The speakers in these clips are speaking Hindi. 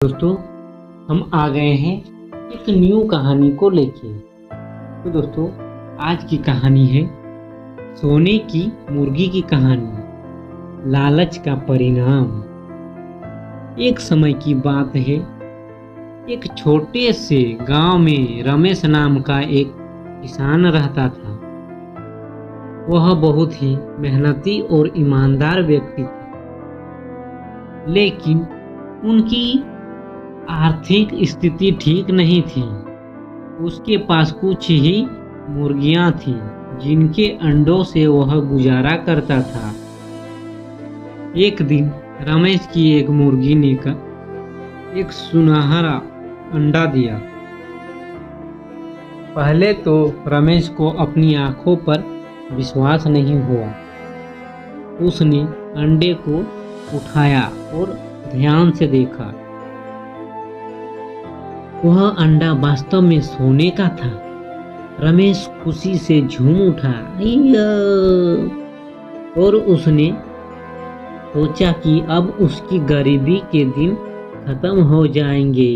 दोस्तों, हम आ गए हैं एक न्यू कहानी को लेके। तो दोस्तों, आज की कहानी है सोने की मुर्गी की कहानी, लालच का परिणाम। एक समय की बात है, एक छोटे से गांव में रमेश नाम का एक किसान रहता था। वह बहुत ही मेहनती और ईमानदार व्यक्ति था, लेकिन उनकी आर्थिक स्थिति ठीक नहीं थी। उसके पास कुछ ही मुर्गियां थीं, जिनके अंडों से वह गुजारा करता था। एक दिन रमेश की एक मुर्गी ने एक सुनहरा अंडा दिया। पहले तो रमेश को अपनी आंखों पर विश्वास नहीं हुआ। उसने अंडे को उठाया और ध्यान से देखा। वह अंडा वास्तव में सोने का था। रमेश खुशी से झूम उठा और उसने सोचा कि अब उसकी गरीबी के दिन खत्म हो जाएंगे।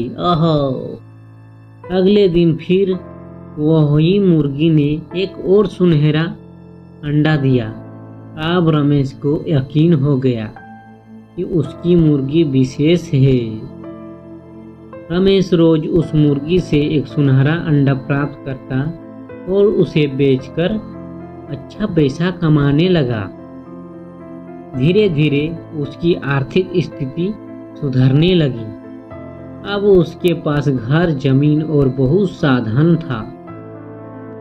अगले दिन फिर वही मुर्गी ने एक और सुनहरा अंडा दिया। अब रमेश को यकीन हो गया कि उसकी मुर्गी विशेष है। रमेश रोज उस मुर्गी से एक सुनहरा अंडा प्राप्त करता और उसे बेचकर अच्छा पैसा कमाने लगा। धीरे धीरे उसकी आर्थिक स्थिति सुधरने लगी। अब उसके पास घर, जमीन और बहुत साधन था।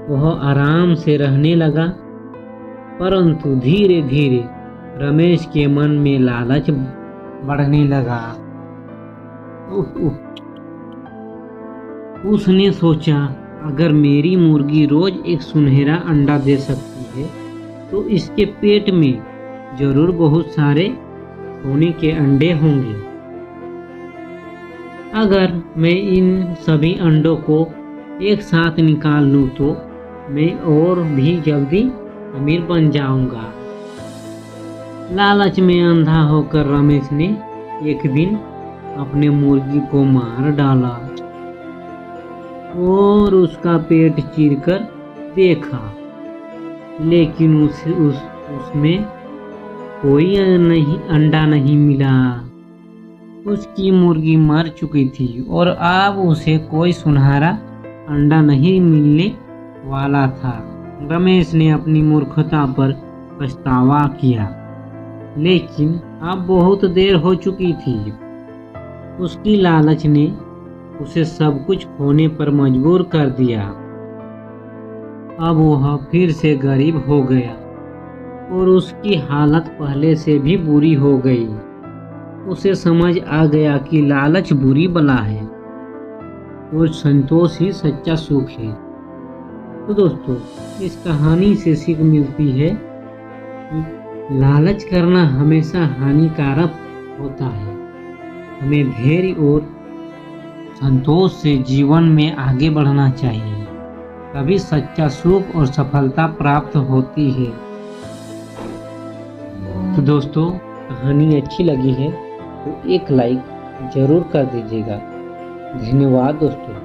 वह आराम से रहने लगा, परंतु धीरे धीरे रमेश के मन में लालच बढ़ने लगा। उसने सोचा, अगर मेरी मुर्गी रोज एक सुनहरा अंडा दे सकती है तो इसके पेट में जरूर बहुत सारे सोने के अंडे होंगे। अगर मैं इन सभी अंडों को एक साथ निकाल लूं तो मैं और भी जल्दी अमीर बन जाऊंगा। लालच में अंधा होकर रमेश ने एक दिन अपने मुर्गी को मार डाला और उसका पेट चीरकर देखा, लेकिन उसमें कोई अंडा नहीं मिला। उसकी मुर्गी मर चुकी थी और अब उसे कोई सुनहरा अंडा नहीं मिलने वाला था। रमेश ने अपनी मूर्खता पर पछतावा किया, लेकिन अब बहुत देर हो चुकी थी। उसकी लालच ने उसे सब कुछ खोने पर मजबूर कर दिया। अब वह फिर से गरीब हो गया और उसकी हालत पहले से भी बुरी हो गई। उसे समझ आ गया कि लालच बुरी बला है और संतोष ही सच्चा सुख है। तो दोस्तों, इस कहानी से सीख मिलती है कि लालच करना हमेशा हानिकारक होता है। हमें धैर्य और संतोष से जीवन में आगे बढ़ना चाहिए, तभी सच्चा सुख और सफलता प्राप्त होती है। तो दोस्तों, कहानी अच्छी लगी है तो एक लाइक जरूर कर दीजिएगा। धन्यवाद दोस्तों।